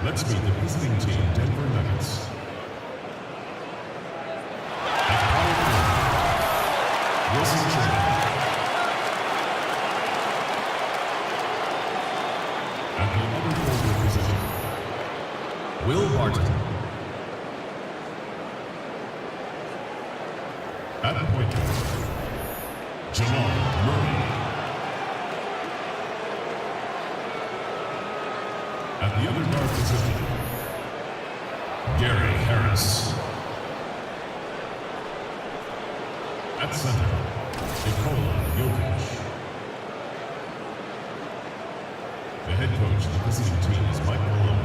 Let's meet the visiting team, Denver Nuggets. At power forward, Wilson Chandler. At the other forward position, Will Barton. At point guard, Jamal Murray. At the other guard position, Gary Harris. At center, Nikola Jokic. The head coach of the visiting team is Mike Malone.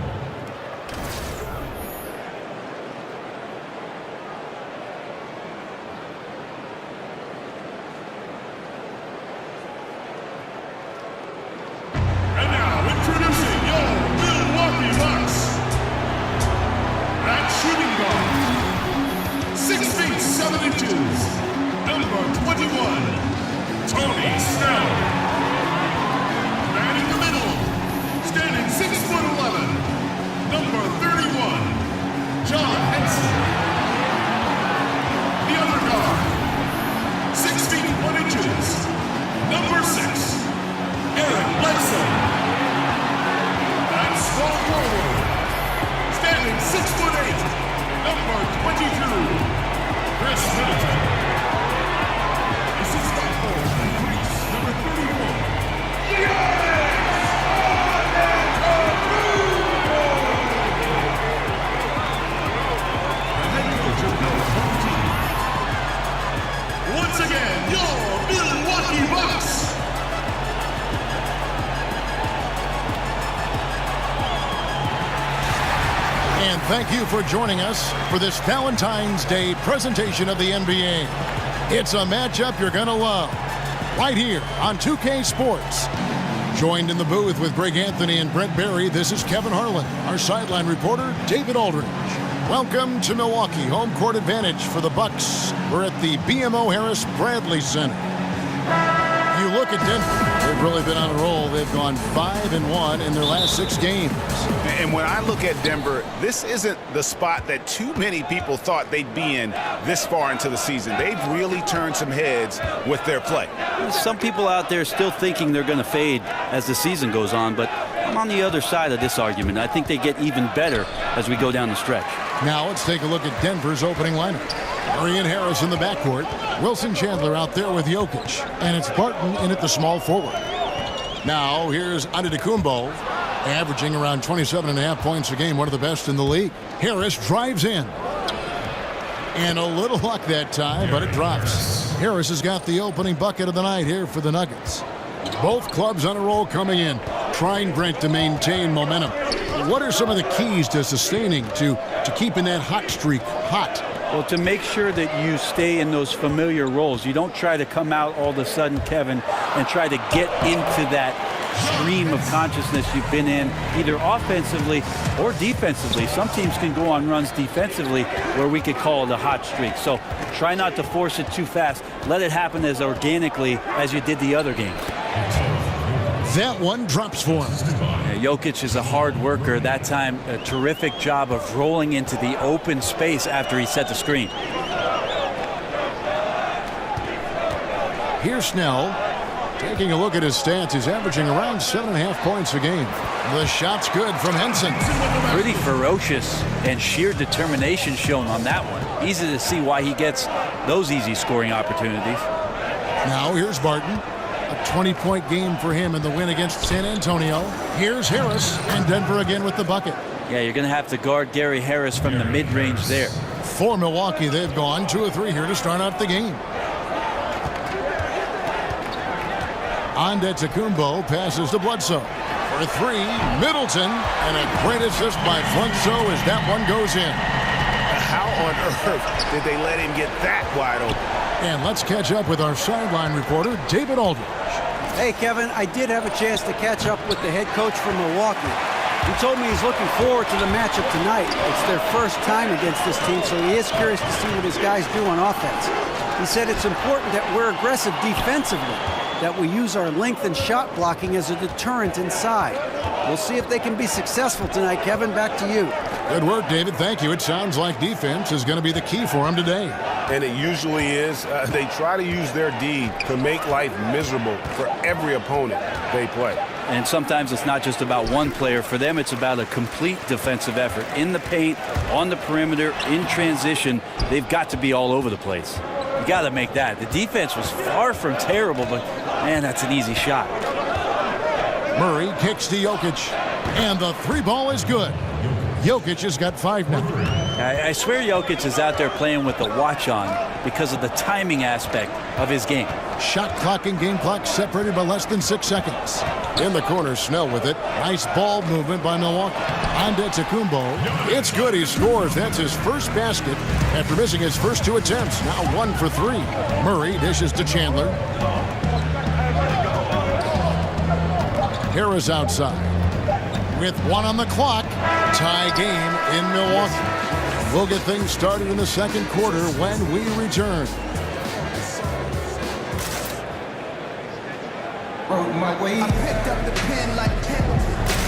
And now, introducing your Milwaukee Bucks. At shooting guard, 6 feet 7 inches, number 21, Tony Snell. Man in the middle, standing 6'11", number 31, John Henson. The other guard, 6 feet 1 inches, number 6, Eric Bledsoe. And small forward, standing 6'8", number 22, Chris Middleton. The 6'5" forward from Greece, number 31, Giannis! The head coach of the home team. Once again, your Milwaukee Bucks. And thank you for joining us for this Valentine's Day presentation of the NBA. It's a matchup you're going to love right here on 2K Sports. Joined in the booth with Greg Anthony and Brent Barry, this is Kevin Harlan, our sideline reporter, David Aldridge. Welcome to Milwaukee, home court advantage for the Bucks. We're at the BMO Harris Bradley Center. You look at Denver, they've really been on a roll. They've gone 5-1 in their last 6 games. And when I look at Denver, this isn't the spot that too many people thought they'd be in this far into the season. They've really turned some heads with their play. Some people out there still thinking they're going to fade as the season goes on, but I'm on the other side of this argument. I think they get even better as we go down the stretch. Now let's take a look at Denver's opening lineup. Murray and Harris in the backcourt. Wilson Chandler out there with Jokic. And it's Barton in at the small forward. Now here's Antetokounmpo, averaging around 27.5 points a game, one of the best in the league. Harris drives in. And a little luck that time, but it drops. Harris has got the opening bucket of the night here for the Nuggets. Both clubs on a roll coming in, trying, Brent, to maintain momentum. What are some of the keys to sustaining, to keeping that hot streak hot? Well, to make sure that you stay in those familiar roles. You don't try to come out all of a sudden, Kevin, and try to get into that stream of consciousness you've been in, either offensively or defensively. Some teams can go on runs defensively where we could call it a hot streak. So try not to force it too fast. Let it happen as organically as you did the other games. That one drops for him. Yeah, Jokic is a hard worker. That time, a terrific job of rolling into the open space after he set the screen. Here's Snell. Taking a look at his stats, he's averaging around 7.5 points a game. The shot's good from Henson. Pretty ferocious and sheer determination shown on that one. Easy to see why he gets those easy scoring opportunities. Now here's Barton. A 20-point game for him in the win against San Antonio. Here's Harris, and Denver again with the bucket. Yeah, you're going to have to guard Gary Harris from the mid-range there. For Milwaukee, they've gone 2 of 3 here to start out the game. Antetokounmpo passes to Bledsoe. For 3, Middleton, and a great assist by Bledsoe as that one goes in. How on earth did they let him get that wide open? And let's catch up with our sideline reporter, David Aldridge. Hey, Kevin, I did have a chance to catch up with the head coach from Milwaukee. He told me he's looking forward to the matchup tonight. It's their first time against this team, so he is curious to see what his guys do on offense. He said it's important that we're aggressive defensively. that we use our length and shot blocking as a deterrent inside. We'll see if they can be successful tonight. Kevin, back to you. Good work, David. Thank you. It sounds like defense is going to be the key for them today. And it usually is. They try to use their D to make life miserable for every opponent they play. And sometimes it's not just about one player. For them, it's about a complete defensive effort. In the paint, on the perimeter, in transition, they've got to be all over the place. You got to make that. The defense was far from terrible, but, man, that's an easy shot. Murray kicks to Jokic, and the three ball is good. Jokic has got 5 now. I swear Jokic is out there playing with the watch on because of the timing aspect of his game. Shot clock and game clock separated by less than 6 seconds. In the corner, Snell with it. Nice ball movement by Milwaukee. Antetokounmpo. It's good. He scores. That's his first basket after missing his first 2 attempts. Now 1 for 3. Murray dishes to Chandler. Harris outside. With 1 on the clock, tie game in Milwaukee. We'll get things started in the second quarter when we return.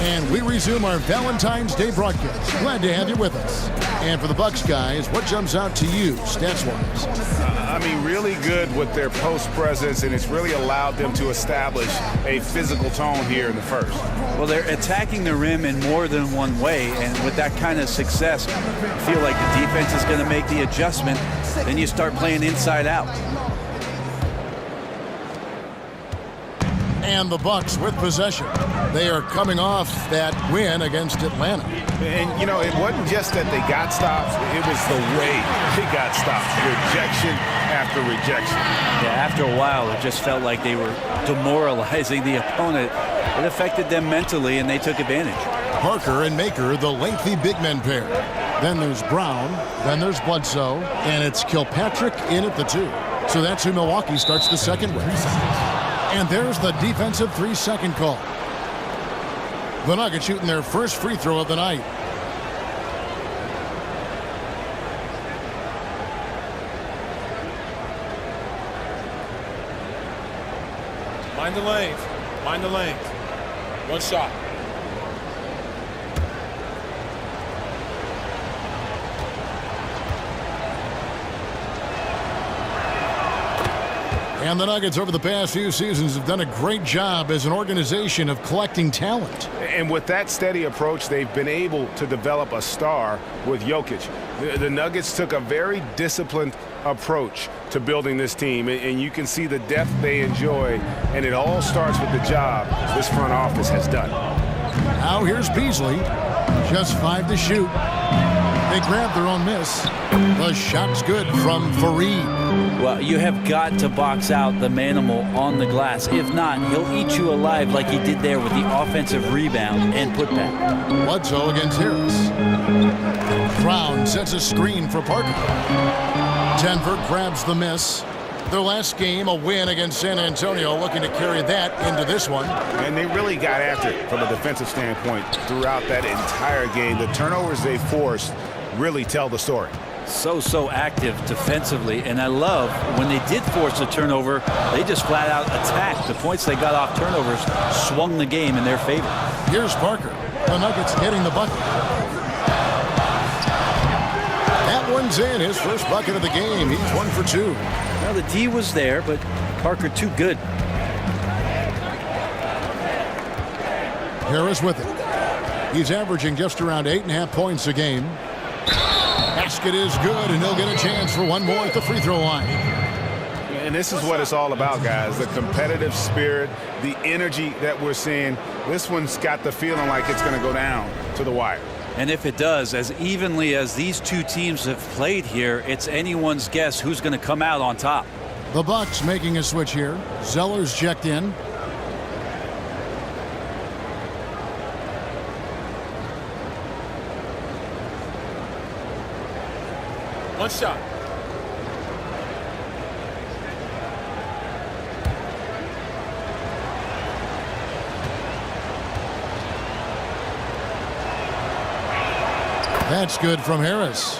And we resume our Valentine's Day broadcast. Glad to have you with us. And for the Bucks guys, what jumps out to you stats-wise? I mean, really good with their post presence, and it's really allowed them to establish a physical tone here in the first. Well, they're attacking the rim in more than one way, and with that kind of success, I feel like the defense is going to make the adjustment. Then you start playing inside out. And the Bucks with possession. They are coming off that win against Atlanta. And, you know, it wasn't just that they got stops. It was the way they got stops. Rejection after rejection. Yeah, after a while, it just felt like they were demoralizing the opponent. It affected them mentally, and they took advantage. Parker and Maker, the lengthy big men pair. Then there's Brown. Then there's Bledsoe. And it's Kilpatrick in at the 2. So that's who Milwaukee starts the second with. And there's the defensive 3-second call. The Nuggets shooting their first free throw of the night. Mind the length. Mind the length. 1 shot. And the Nuggets over the past few seasons have done a great job as an organization of collecting talent. And with that steady approach, they've been able to develop a star with Jokic. The Nuggets took a very disciplined approach to building this team, and you can see the depth they enjoy, and it all starts with the job this front office has done. Now here's Beasley. Just 5 to shoot. They grab their own miss. The shot's good from Fareed. Well, you have got to box out the manimal on the glass. If not, he'll eat you alive like he did there with the offensive rebound and putback. Bledsoe against Harris. Brown sets a screen for Parker. Denver grabs the miss. Their last game, a win against San Antonio, looking to carry that into this one. And they really got after it from a defensive standpoint throughout that entire game. The turnovers they forced really tell the story. So active defensively, and I love when they did force a turnover, they just flat out attacked. The points they got off turnovers swung the game in their favor. Here's Parker. The Nuggets hitting the bucket. That one's in. His first bucket of the game. He's 1 for 2. Well, the D was there, but Parker too good. Harris with it. He's averaging just around 8.5 points a game. Basket is good, and he'll get a chance for one more at the free throw line. And this is what it's all about, guys. The competitive spirit, the energy that we're seeing. This one's got the feeling like it's going to go down to the wire. And if it does, as evenly as these two teams have played here, it's anyone's guess who's going to come out on top. The Bucks making a switch here. Zeller's checked in. One shot. That's good from Harris.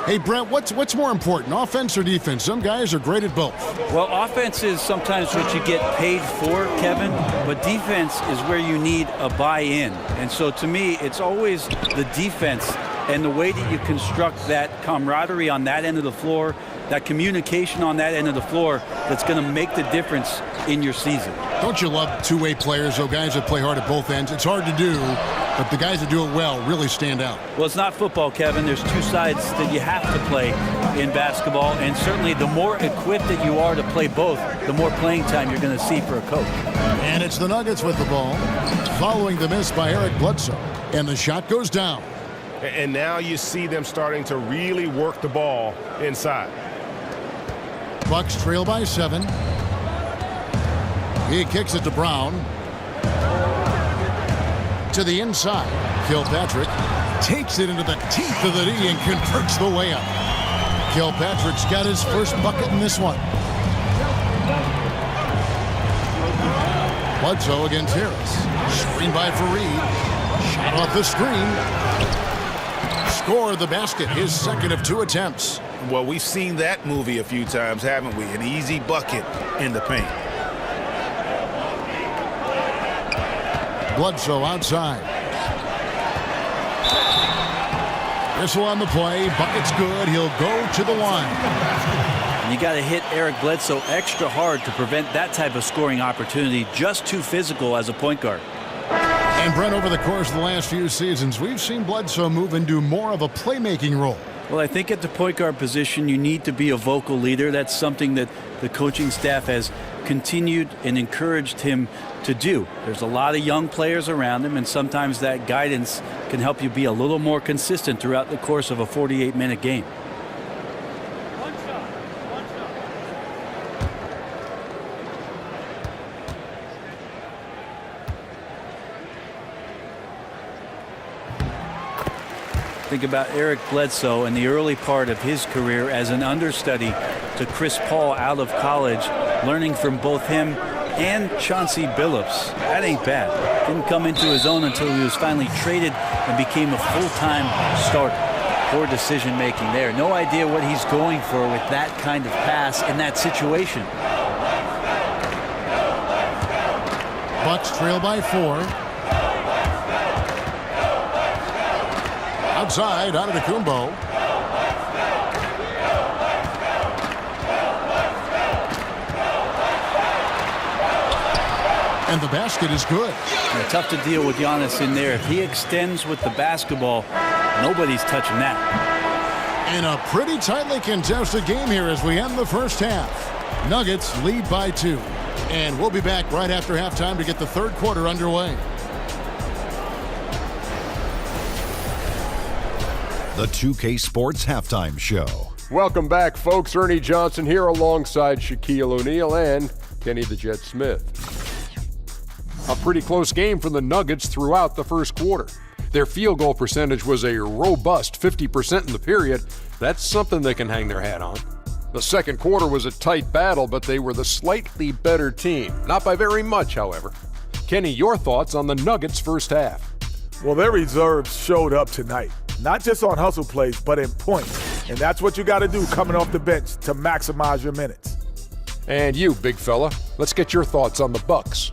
Hey, Brent, what's more important, offense or defense? Some guys are great at both. Well, offense is sometimes what you get paid for, Kevin, but defense is where you need a buy-in. And so to me, it's always the defense and the way that you construct that camaraderie on that end of the floor, that communication on that end of the floor that's going to make the difference in your season. Don't you love two-way players, though, guys that play hard at both ends? It's hard to do, but the guys that do it well really stand out. Well, it's not football, Kevin. There's two sides that you have to play in basketball, and certainly the more equipped that you are to play both, the more playing time you're going to see for a coach. And it's the Nuggets with the ball, following the miss by Eric Bledsoe, and the shot goes down. And now you see them starting to really work the ball inside. Bucks trail by 7. He kicks it to Brown. To the inside. Kilpatrick takes it into the teeth of the D and converts the layup. Kilpatrick's got his first bucket in this one. Bledsoe against Harris. Screen by Fareed. Shot off the screen. Score the basket, his second of 2 attempts. Well, we've seen that movie a few times, haven't we? An easy bucket in the paint. Bledsoe outside. Whistle on the play. Bucket's good. He'll go to the line. You got to hit Eric Bledsoe extra hard to prevent that type of scoring opportunity. Just too physical as a point guard. And Brent, over the course of the last few seasons, we've seen Bledsoe move into more of a playmaking role. Well, I think at the point guard position, you need to be a vocal leader. That's something that the coaching staff has continued and encouraged him to do. There's a lot of young players around him, and sometimes that guidance can help you be a little more consistent throughout the course of a 48-minute game. Think about Eric Bledsoe in the early part of his career as an understudy to Chris Paul out of college, learning from both him and Chauncey Billups. That ain't bad. Didn't come into his own until he was finally traded and became a full-time starter. Poor decision-making there. No idea what he's going for with that kind of pass in that situation. Bucks trail by 4. Outside, Antetokounmpo. And the basket is good. Yeah, tough to deal with Giannis in there. If he extends with the basketball, nobody's touching that. And a pretty tightly contested game here as we end the first half. Nuggets lead by 2. And we'll be back right after halftime to get the third quarter underway. The 2K Sports Halftime Show. Welcome back, folks. Ernie Johnson here alongside Shaquille O'Neal and Kenny the Jet Smith. A pretty close game for the Nuggets throughout the first quarter. Their field goal percentage was a robust 50% in the period. That's something they can hang their hat on. The second quarter was a tight battle, but they were the slightly better team. Not by very much, however. Kenny, your thoughts on the Nuggets' first half? Well, their reserves showed up tonight. Not just on hustle plays, but in points. And that's what you got to do coming off the bench to maximize your minutes. And you, big fella, let's get your thoughts on the Bucks.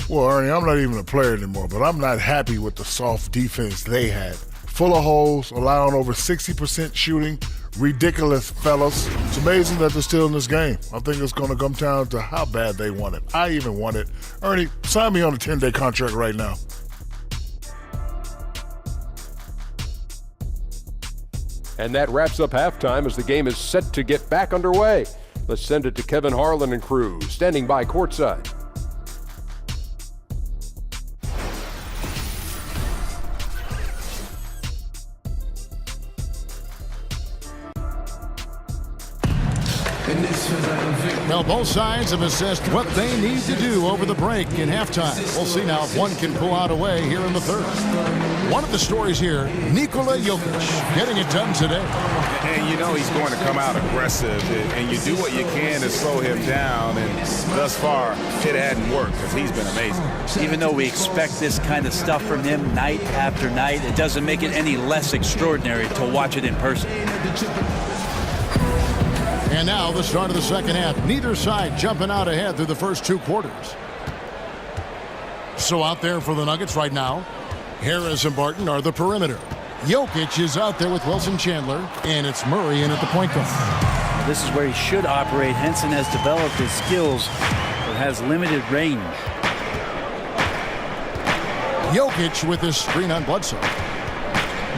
Well, Ernie, I'm not even a player anymore, but I'm not happy with the soft defense they had. Full of holes, allowing over 60% shooting. Ridiculous, fellas. It's amazing that they're still in this game. I think it's going to come down to how bad they want it. I even want it. Ernie, sign me on a 10-day contract right now. And that wraps up halftime as the game is set to get back underway. Let's send it to Kevin Harlan and crew, standing by courtside. Well, both sides have assessed what they need to do over the break in halftime. We'll see now if one can pull out a way here in the third. One of the stories here, Nikola Jokic getting it done today. And And you know he's going to come out aggressive, and you do what you can to slow him down, and thus far, it hadn't worked because he's been amazing. Even though we expect this kind of stuff from him night after night, it doesn't make it any less extraordinary to watch it in person. And now the start of the second half. Neither side jumping out ahead through the first 2 quarters. So out there for the Nuggets right now, Harris and Barton are the perimeter. Jokic is out there with Wilson Chandler, and it's Murray in at the point guard. This is where he should operate. Henson has developed his skills, but has limited range. Jokic with his screen on Bledsoe.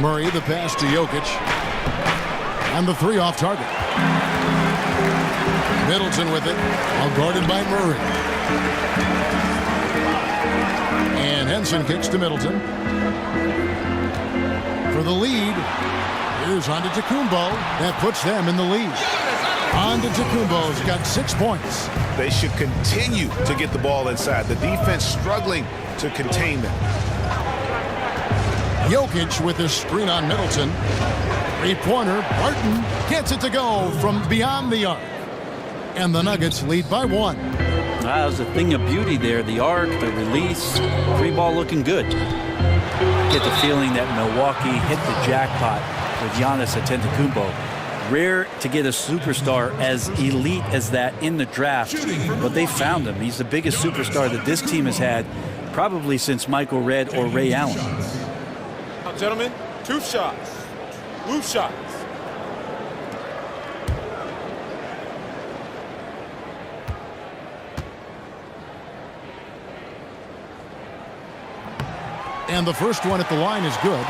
Murray, the pass to Jokic. And the 3 off target. Middleton with it, all guarded by Murray. And Henson kicks to Middleton. For the lead, here's Antetokounmpo. That puts them in the lead. Antetokounmpo's got 6 points. They should continue to get the ball inside. The defense struggling to contain them. Jokic with his screen on Middleton. 3-pointer. Barton gets it to go from beyond the arc. And the Nuggets lead by 1. That was a thing of beauty there. The arc, the release, 3-ball looking good. Get the feeling that Milwaukee hit the jackpot with Giannis Antetokounmpo. Rare to get a superstar as elite as that in the draft, but they found him. He's the biggest superstar that this team has had probably since Michael Redd or Ray Allen. Now, gentlemen, 2 shots. Loose shots. And the first one at the line is good.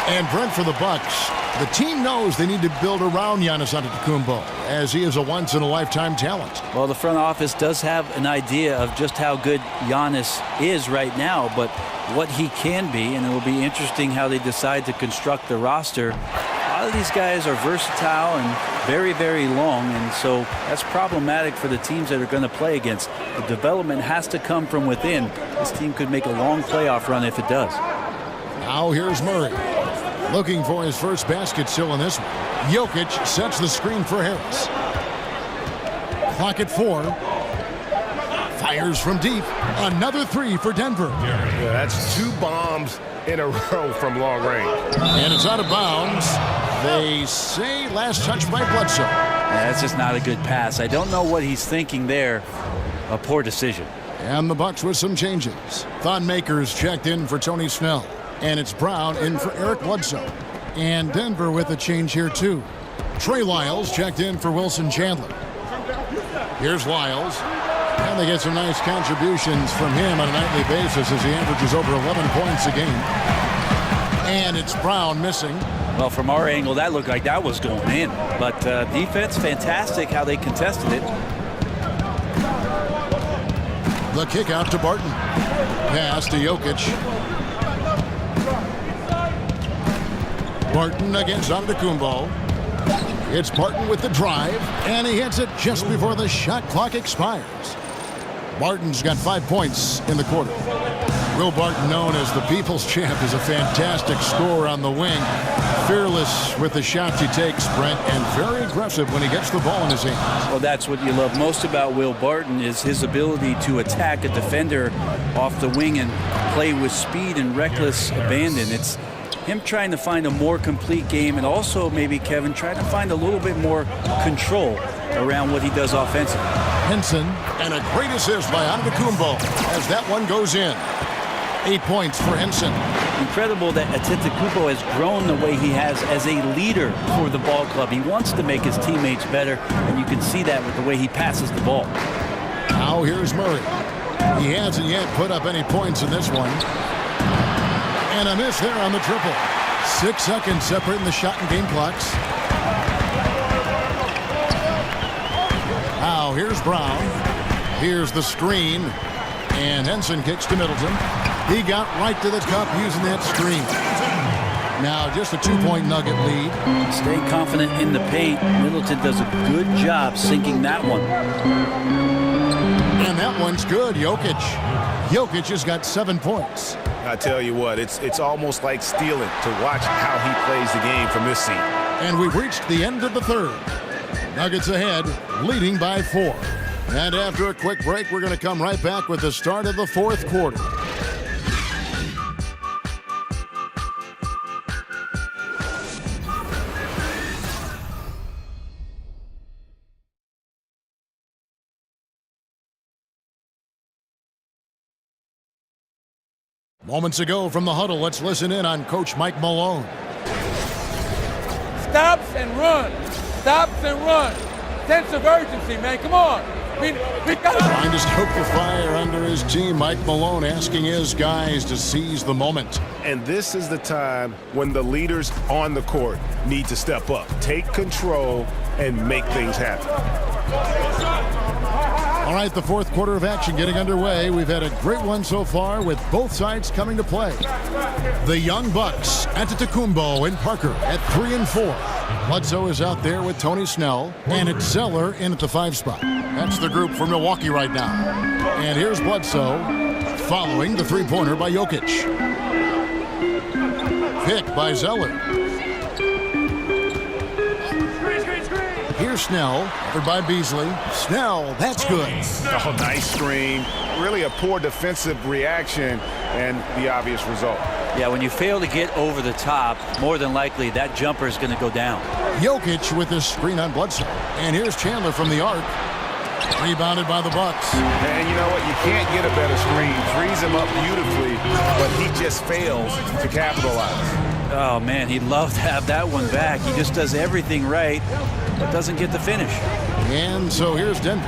And Brent for the Bucks. The team knows they need to build around Giannis Antetokounmpo, as he is a once-in-a-lifetime talent. Well, the front office does have an idea of just how good Giannis is right now, but what he can be, and it will be interesting how they decide to construct the roster. A lot of these guys are versatile and very, very long, and so that's problematic for the teams that are going to play against. The development has to come from within. This team could make a long playoff run if it does. Now here's Murray. Looking for his first basket still in this one. Jokic sets the screen for Harris. Clock at 4. Fires from deep. Another 3 for Denver. Yeah, that's 2 bombs in a row from long range. And it's out of bounds. They say last touch by Bledsoe. Yeah, that's just not a good pass. I don't know what he's thinking there. A poor decision. And the Bucks with some changes. Thon Maker's checked in for Tony Snell. And it's Brown in for Eric Bledsoe. And Denver with a change here, too. Trey Lyles checked in for Wilson Chandler. Here's Lyles. And they get some nice contributions from him on a nightly basis as he averages over 11 points a game. And it's Brown missing. Well, from our angle, that looked like that was going in. But defense, fantastic how they contested it. The kick out to Barton. Pass to Jokic. Barton against Antetokounmpo. It's Barton with the drive, and he hits it just before the shot clock expires. Barton's got 5 points in the quarter. Will Barton, known as the People's Champ, is a fantastic scorer on the wing. Fearless with the shots he takes, Brent, and very aggressive when he gets the ball in his hands. Well, that's what you love most about Will Barton is his ability to attack a defender off the wing and play with speed and reckless abandon. It's him trying to find a more complete game and also maybe, Kevin, trying to find a little bit more control around what he does offensively. Henson, and a great assist by Antetokounmpo as that one goes in. 8 points for Henson. Incredible that Antetokounmpo has grown the way he has as a leader for the ball club. He wants to make his teammates better, and you can see that with the way he passes the ball. Now here's Murray. He hasn't yet put up any points in this one. And a miss there on the triple. 6 seconds separating the shot and game clocks. Now here's Brown. Here's the screen. And Henson kicks to Middleton. He got right to the cup using that screen. Now just a 2-point Nugget lead. Stay confident in the paint. Middleton does a good job sinking that one. And that one's good. Jokic. Jokic has got 7 points. I tell you what, it's almost like stealing to watch how he plays the game from this seat. And we've reached the end of the third. Nuggets ahead, leading by 4. And after a quick break, we're going to come right back with the start of the fourth quarter. Moments ago from the huddle, let's listen in on Coach Mike Malone. Stops and run. Stops and run. Sense of urgency, man. Come on. We got Trying to stoke the fire under his team, Mike Malone asking his guys to seize the moment. And this is the time when the leaders on the court need to step up, take control, and make things happen. All right, the fourth quarter of action getting underway. We've had a great one so far with both sides coming to play. The young Bucks, Antetokounmpo and Parker at 3 and 4. Bledsoe is out there with Tony Snell, and it's Zeller in at the 5 spot. That's the group for Milwaukee right now. And here's Bledsoe following the three-pointer by Jokic. Pick by Zeller. Here's Snell, covered by Beasley. Snell, that's good. Oh, nice screen. Really a poor defensive reaction and the obvious result. Yeah, when you fail to get over the top, more than likely that jumper is going to go down. Jokic with this screen on Bledsoe. And here's Chandler from the arc. Rebounded by the Bucks. And you know what? You can't get a better screen. Frees him up beautifully, but he just fails to capitalize. Oh, man, he'd love to have that one back. He just does everything right, but doesn't get the finish. And so here's Denver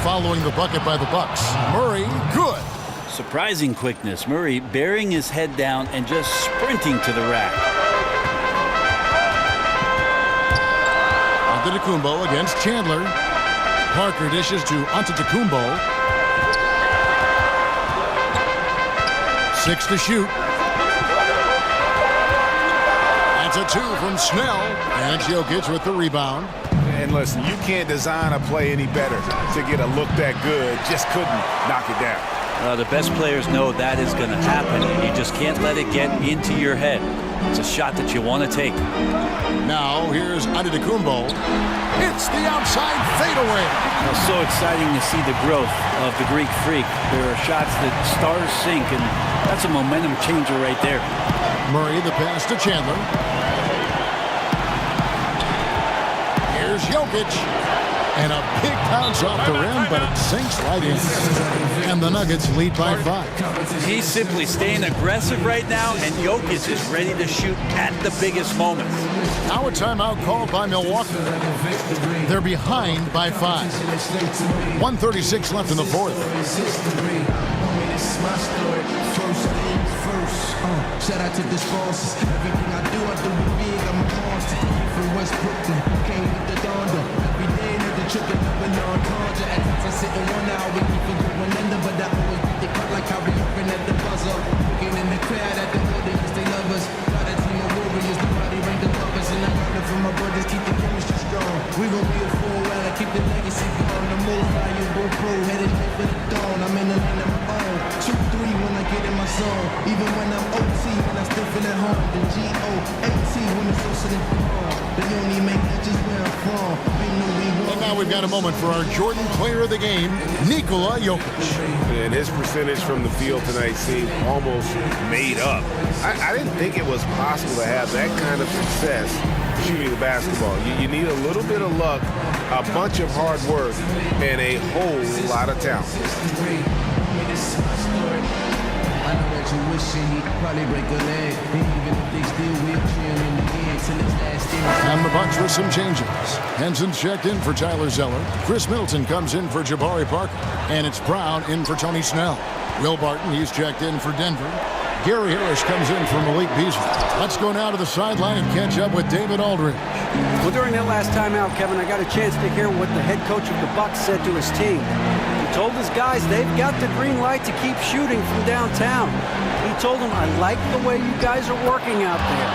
following the bucket by the Bucks. Murray, good. Surprising quickness. Murray burying his head down and just sprinting to the rack. Antetokounmpo against Chandler. Parker dishes to Antetokounmpo. 6 to shoot. That's a 2 from Snell. And Jokic with the rebound. And listen, you can't design a play any better to get a look that good. Just couldn't knock it down. The best players know that is going to happen. You just can't let it get into your head. It's a shot that you want to take. Now here's Antetokounmpo. It's the outside fadeaway. It's so exciting to see the growth of the Greek Freak. There are shots that stars sink, and that's a momentum changer right there. Murray the pass to Chandler. Here's Jokic. And a big bounce off the rim, but it sinks right in. And the Nuggets lead by 5. He's simply staying aggressive right now, and Jokic is ready to shoot at the biggest moments. Now a timeout called by Milwaukee. They're behind by 5. 1:36 left in the fourth. Shout out to the sponsors. Everything I do with big. I'm a monster. From West Brooklyn, came with the Donda. Every day, another trip, another non-conja. At times I sit in 1 hour, we keep it going under, but I always beat the cut like I be upping at the buzzer. Looking in the crowd at the audience, they love us. Got a team of warriors, nobody ranked above us, and I got it from my brothers, keep the chemistry strong. We gon' be a full while I keep the legacy going. The most valuable pro, headed for the dawn. I'm in the lane of my own. 2-3 when I get in my zone. Even when I'm OT, when I still feel at home. The G-O-A-T when it's socially wrong. They only make it just where I'm from. And now we've got a moment for our Jordan player of the game, Nikola Jokic. And his percentage from the field tonight seemed almost made up. I didn't think it was possible to have that kind of success shooting the basketball. You need a little bit of luck, a bunch of hard work, and a whole lot of talent. I know that you wishing he'd probably break a leg. Even if they still will cheer in the end till his last day. And the Bucks with some changes. Henson's checked in for Tyler Zeller. Chris Middleton comes in for Jabari Parker. And it's Brown in for Tony Snell. Will Barton, he's checked in for Denver. Gary Harris comes in for Malik Beasley. Let's go now to the sideline and catch up with David Aldridge. Well, during that last timeout, Kevin, I got a chance to hear what the head coach of the Bucks said to his team. He told his guys they've got the green light to keep shooting from downtown. He told them, I like the way you guys are working out there.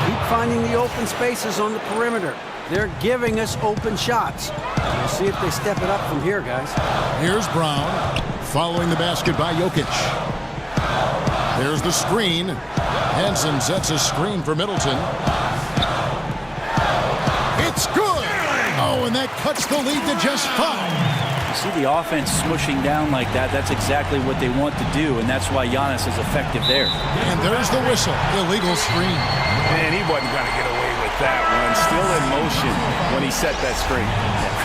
Keep finding the open spaces on the perimeter. They're giving us open shots. We'll see if they step it up from here, guys. Here's Brown, following the basket by Jokic. There's the screen. Henson sets a screen for Middleton. Oh, and that cuts the lead to just 5. You see the offense smushing down like that. That's exactly what they want to do, and that's why Giannis is effective there. And there's the whistle. Illegal screen. Man, he wasn't going to get away with that one. Still in motion when he set that screen.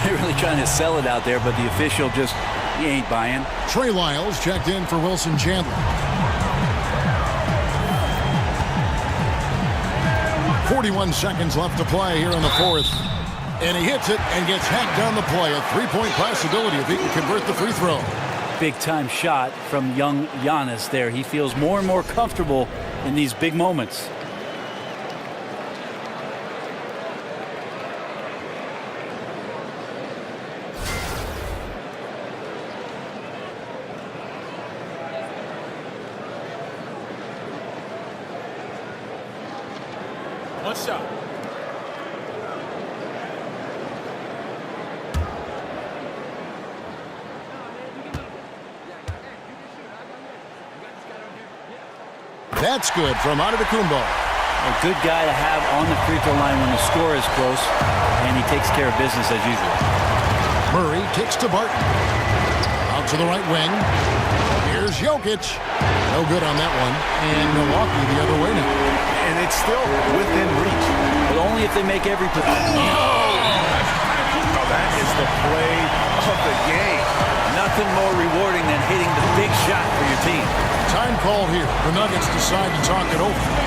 They're really trying to sell it out there, but the official just, he ain't buying. Trey Lyles checked in for Wilson Chandler. 41 seconds left to play here in the fourth. And he hits it and gets hacked down the play. A three-point possibility if he can convert the free throw. Big-time shot from young Giannis there. He feels more and more comfortable in these big moments. One shot. That's good from Antetokounmpo. A good guy to have on the free throw line when the score is close, and he takes care of business as usual. Murray kicks to Barton. Out to the right wing. Here's Jokic. No good on that one. And Milwaukee the other way now. And it's still within reach. But only if they make every play. Oh, that is the play of the game. Nothing more rewarding than hitting the big shot for your team. Time called here. The Nuggets decide to talk it over.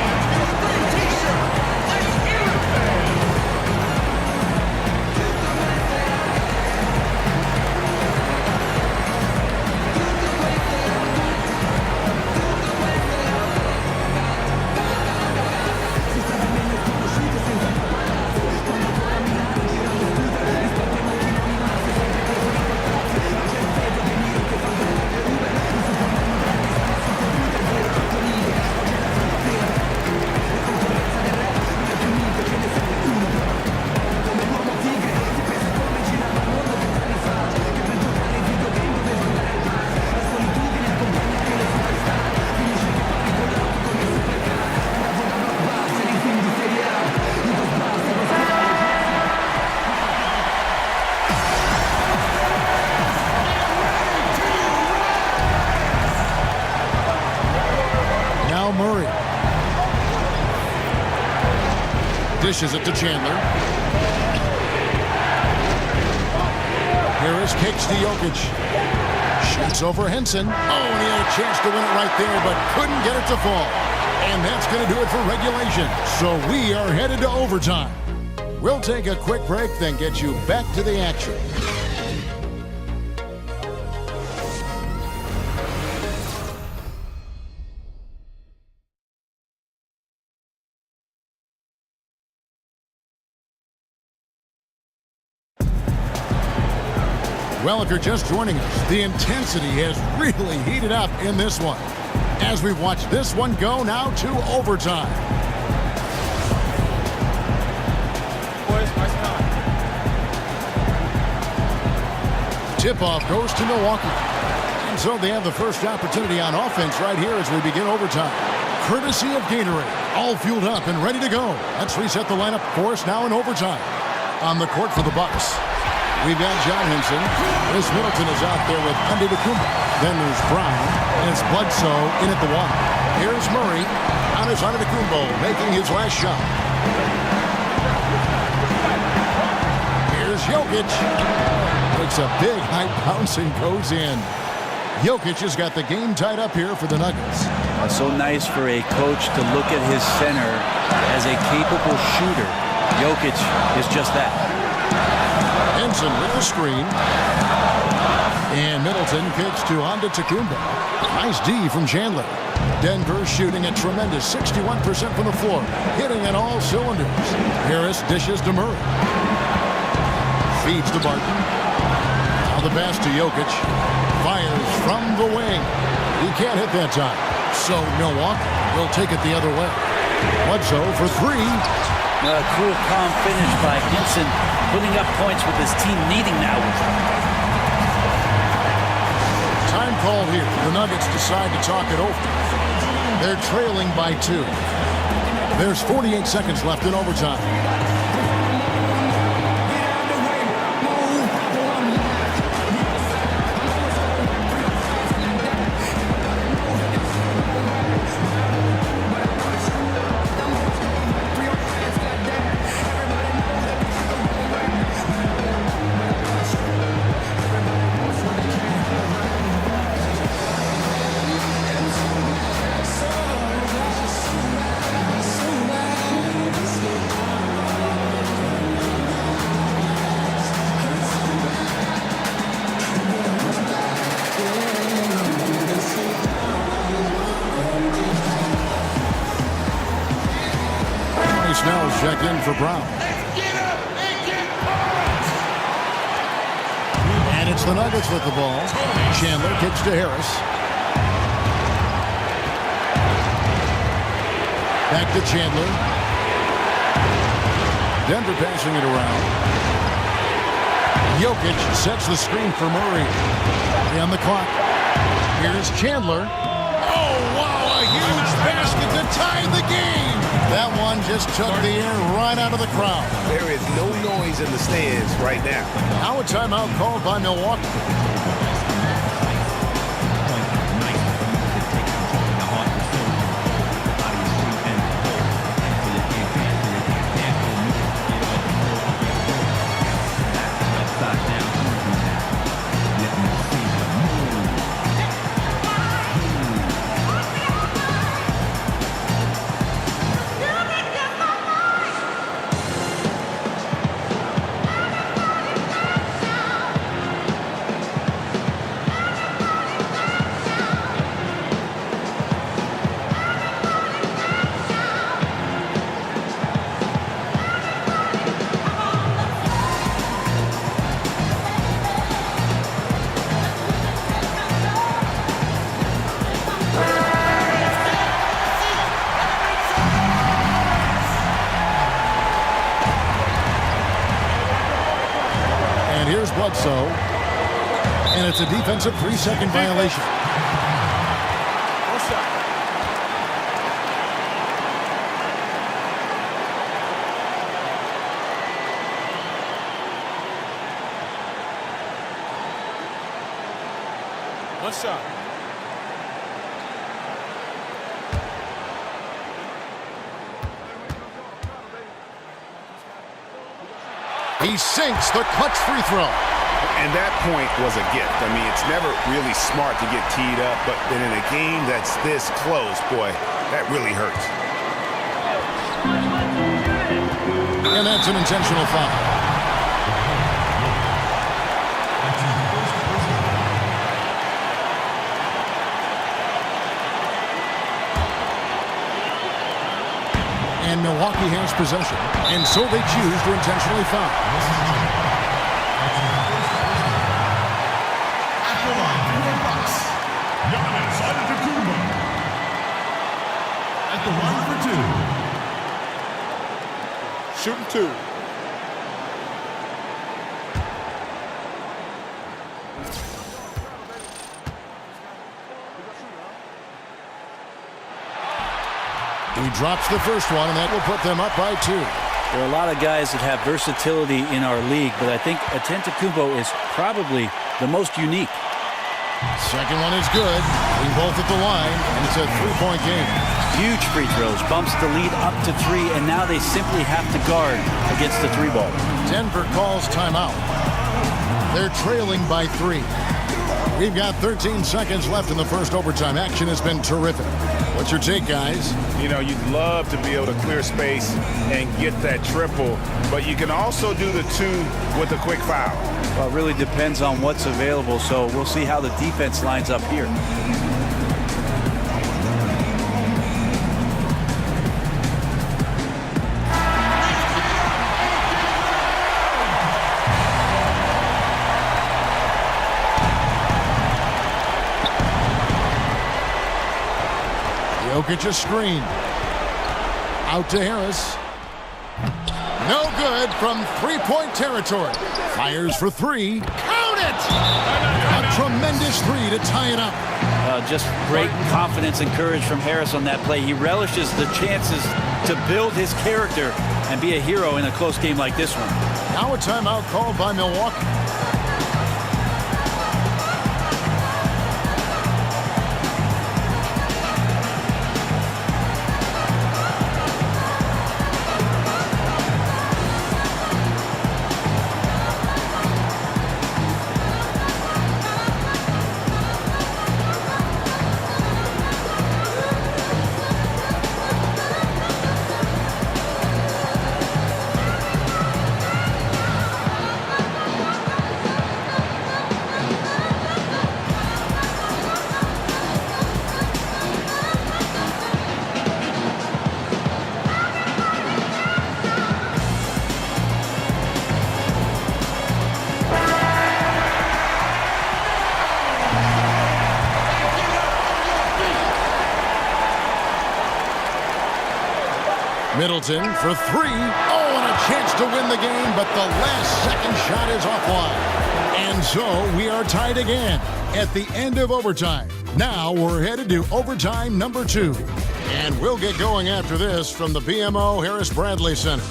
Murray. Dishes it to Chandler. Harris kicks to Jokic. Shoots over Henson. Oh, and he had a chance to win it right there, but couldn't get it to fall. And that's going to do it for regulation. So we are headed to overtime. We'll take a quick break, then get you back to the action. Well, if you're just joining us, the intensity has really heated up in this one. As we watch this one go now to overtime. Boys, nice time. Tip-off goes to Milwaukee. And so they have the first opportunity on offense right here as we begin overtime. Courtesy of Gatorade, all fueled up and ready to go. Let's reset the lineup for us now in overtime. On the court for the Bucks, we've got John Henson. Chris Middleton is out there with Antetokounmpo. Then there's Brown, and it's Bledsoe in at the one. Here's Murray. On his Antetokounmpo, making his last shot. Here's Jokic. Makes a big high bounce and goes in. Jokic has got the game tied up here for the Nuggets. It's so nice for a coach to look at his center as a capable shooter. Jokic is just that. Henson with the screen. And Middleton kicks to Antetokounmpo. Nice D from Chandler. Denver shooting a tremendous 61% from the floor. Hitting on all cylinders. Harris dishes to Murray. Feeds to Barton. Now the pass to Jokic. Fires from the wing. He can't hit that time. So Milwaukee will take it the other way. Bledsoe for three. A cool, calm finish by Henson, putting up points with his team needing that one. Time called here. The Nuggets decide to talk it over. They're trailing by 2. There's 48 seconds left in overtime. check in for Brown. And it's the Nuggets with the ball. Chandler kicks to Harris. Back to Chandler. Denver passing it around. Jokic sets the screen for Murray. On the clock. Here's Chandler. Oh, wow, a huge basket to tie the game. That one just took the air right out of the crowd. There is no noise in the stands right now. Now a timeout called by Milwaukee. Bledsoe, and it's a defensive 3-second violation. One shot. He sinks the clutch free throw. And that point was a gift. I mean, it's never really smart to get teed up, but then in a game that's this close, boy, that really hurts. And that's an intentional foul. And Milwaukee has possession, and so they choose to intentionally foul. Giannis Antetokounmpo at the line for two. Shooting two. He drops the first one, and that will put them up by 2. There are a lot of guys that have versatility in our league, but I think Antetokounmpo is probably the most unique. Second one is good. We both at the line, and it's a 3-point game. Huge free throws, bumps the lead up to 3, and now they simply have to guard against the 3-ball. Denver calls timeout. They're trailing by 3. We've got 13 seconds left in the first overtime. Action has been terrific. What's your take, guys? You know, you'd love to be able to clear space and get that triple, but you can also do the 2 with a quick foul. Well, it really depends on what's available, so we'll see how the defense lines up here. Jokic a screen. Out to Harris. No good from 3-point territory. Fires for 3. Count it! A tremendous 3 to tie it up. Just great confidence and courage from Harris on that play. He relishes the chances to build his character and be a hero in a close game like this one. Now a timeout called by Milwaukee. Middleton for three. Oh, and a chance to win the game, but the last second shot is offline. And so we are tied again at the end of overtime. Now we're headed to overtime number 2. And we'll get going after this from the BMO Harris Bradley Center.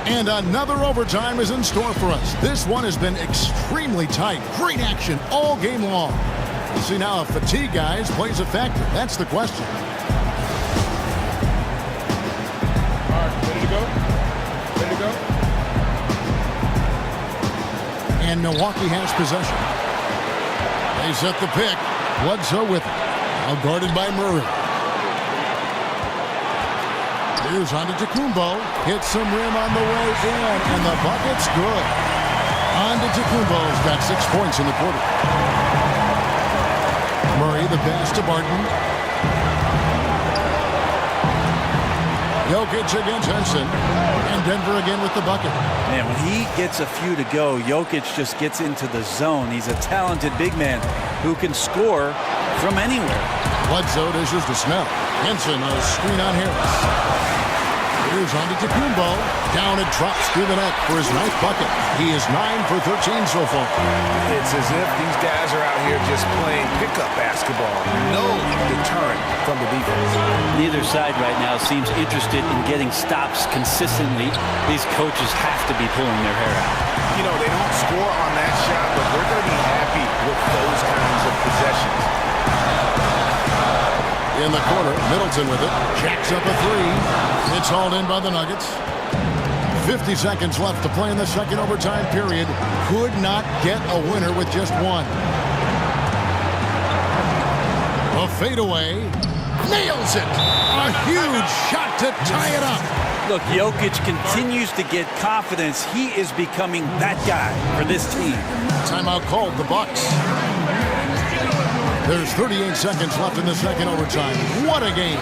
And another overtime is in store for us. This one has been extremely tight. Great action all game long. We'll see now if fatigue, guys, plays a factor. That's the question. All right, ready to go? Ready to go? And Milwaukee has possession. They set the pick. Bledsoe with it. Now guarded by Murray. Here's Antetokounmpo. Hits some rim on the way in, and the bucket's good. Antetokounmpo's got 6 points in the quarter. Murray, the pass to Barton. Jokic against Henson. And Denver again with the bucket. Man, when he gets a few to go, Jokic just gets into the zone. He's a talented big man who can score from anywhere. Bledsoe dishes to Snell. Henson, a screen on Harris. Here's Antetokounmpo. Down and drops through the net for his 9th bucket. He is 9 for 13 so far. It's as if these guys are out here just playing pickup basketball. No deterrent from the defense. Neither side right now seems interested in getting stops consistently. These coaches have to be pulling their hair out. You know, they don't score on that shot, but they're going to be happy with those kinds of possessions. In the corner, Middleton with it. Jacks up a three. It's hauled in by the Nuggets. 50 seconds left to play in the second overtime period. Could not get a winner with just one. A fadeaway. Nails it. A huge shot to tie it up. Look, Jokic continues to get confidence. He is becoming that guy for this team. Timeout called, the Bucks. There's 38 seconds left in the second overtime. What a game.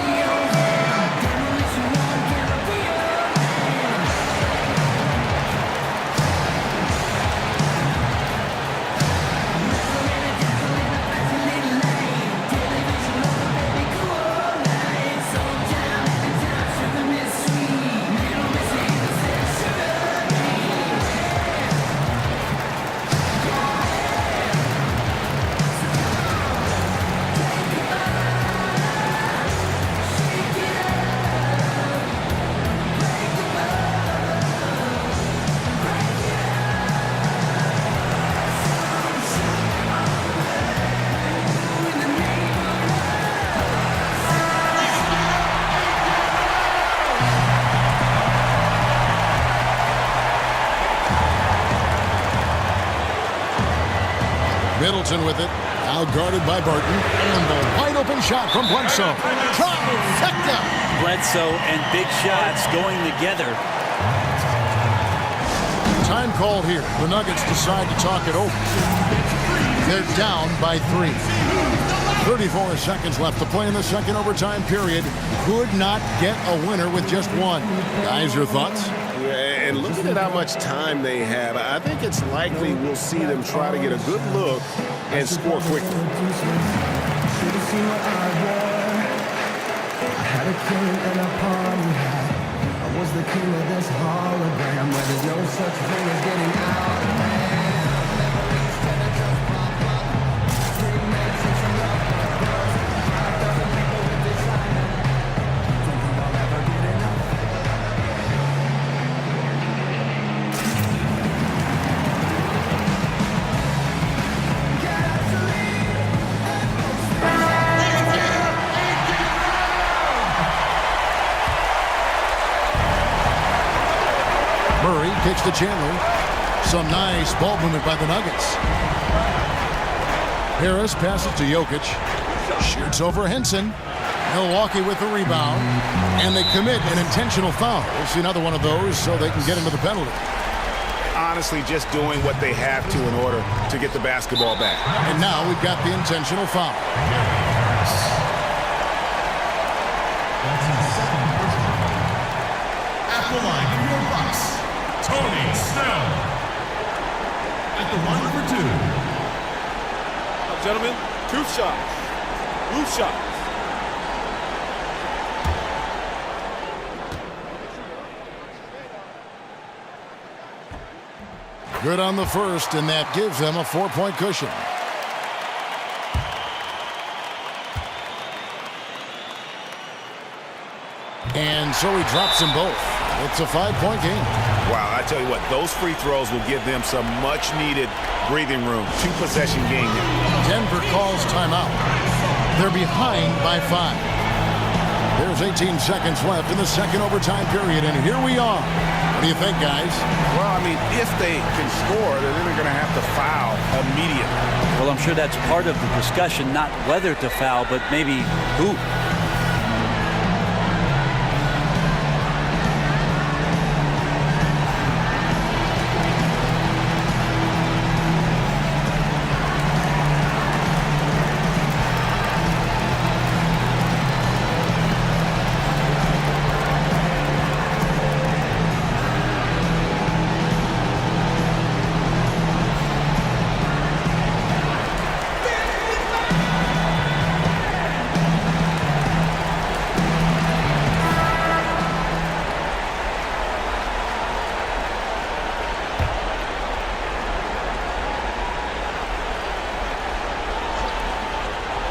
Middleton with it. Now guarded by Barton. And the wide open shot from Bledsoe. Trifecta. Bledsoe and big shots going together. Time called here. The Nuggets decide to talk it over. They're down by 3. 34 seconds left to play in the second overtime period. Could not get a winner with just one. Guys, your thoughts? Yeah, and looking at how much time they have, I think it's likely we'll see them try to get a good look and score quickly. I had a king and a party hat. I was the king of this hologram where there's no such thing as getting out of hand. Kicks to Chandler. Some nice ball movement by the Nuggets. Harris passes to Jokic. Shoots over Henson. Milwaukee with the rebound. And they commit an intentional foul. We'll see another one of those so they can get into the penalty. Honestly, just doing what they have to in order to get the basketball back. And now we've got the intentional foul. At the line, your Bucks, Tony Snell. At the line for two. Now, gentlemen, 2 shots. Loose shots. Good on the first, and that gives them a 4-point cushion. And so he drops them both. It's a 5-point game. Wow, I tell you what, those free throws will give them some much-needed breathing room. 2-possession game now. Denver calls timeout. They're behind by 5. There's 18 seconds left in the second overtime period, and here we are. What do you think, guys? Well, I mean, if they can score, then they're going to have to foul immediately. Well, I'm sure that's part of the discussion, not whether to foul, but maybe who.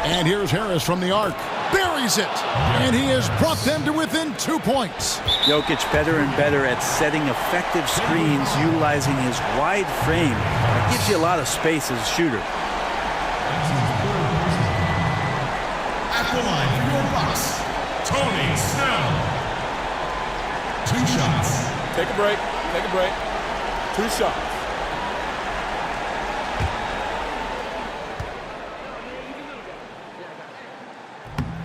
And here's Harris from the arc. Buries it. And he has brought them to within 2 points. Jokic better and better at setting effective screens, utilizing his wide frame. It gives you a lot of space as a shooter. At the line for your Bucks, Tony Snell. 2 shots. Take a break. Take a break. 2 shots.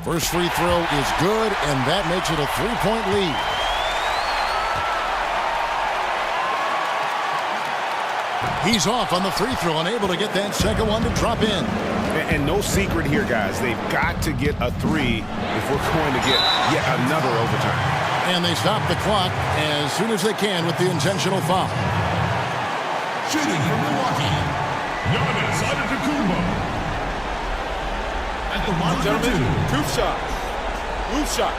First free throw is good, and that makes it a 3-point lead. He's off on the free throw, unable to get that second one to drop in. And no secret here, guys. They've got to get a 3 if we're going to get yet another overtime. And they stop the clock as soon as they can with the intentional foul. Shooting from Milwaukee, Giannis Antetokounmpo. At the line for Gentlemen, 2 shots. Loose shots.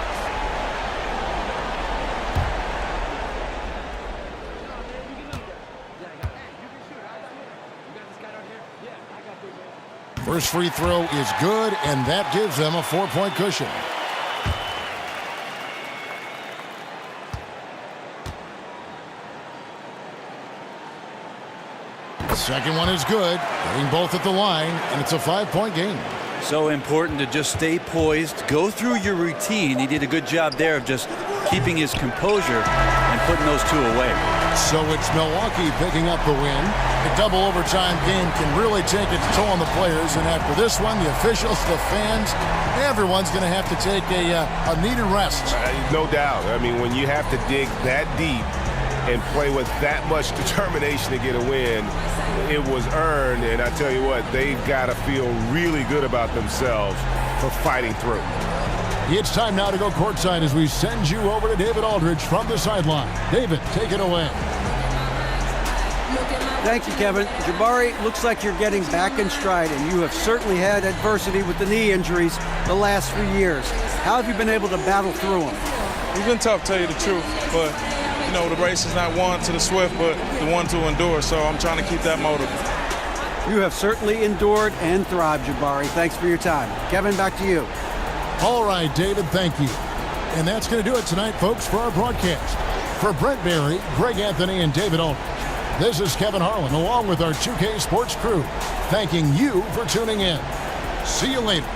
First free throw is good, and that gives them a 4-point cushion. The second one is good, getting both at the line, and it's a 5-point game. So important to just stay poised, go through your routine. He did a good job there of just keeping his composure and putting those 2 away. So it's Milwaukee picking up the win. The double overtime game can really take its toll on the players, and after this one, the officials, the fans, everyone's going to have to take a needed rest. No doubt. I mean, when you have to dig that deep and play with that much determination to get a win, it was earned, and I tell you what, they've got to feel really good about themselves for fighting through. It's time now to go courtside as we send you over to David Aldridge from the sideline. David, take it away. Thank you, Kevin. Jabari, looks like you're getting back in stride, and you have certainly had adversity with the knee injuries the last few years. How have you been able to battle through them? It's been tough, to tell you the truth, but you know, the race is not won to the swift, but the one to endure, so I'm trying to keep that motive. You have certainly endured and thrived, Jabari. Thanks for your time. Kevin, back to you. All right, David, thank you. And that's going to do it tonight, folks, for our broadcast. For Brent Barry, Greg Anthony, and David Aldridge, this is Kevin Harlan, along with our 2K Sports crew, thanking you for tuning in. See you later.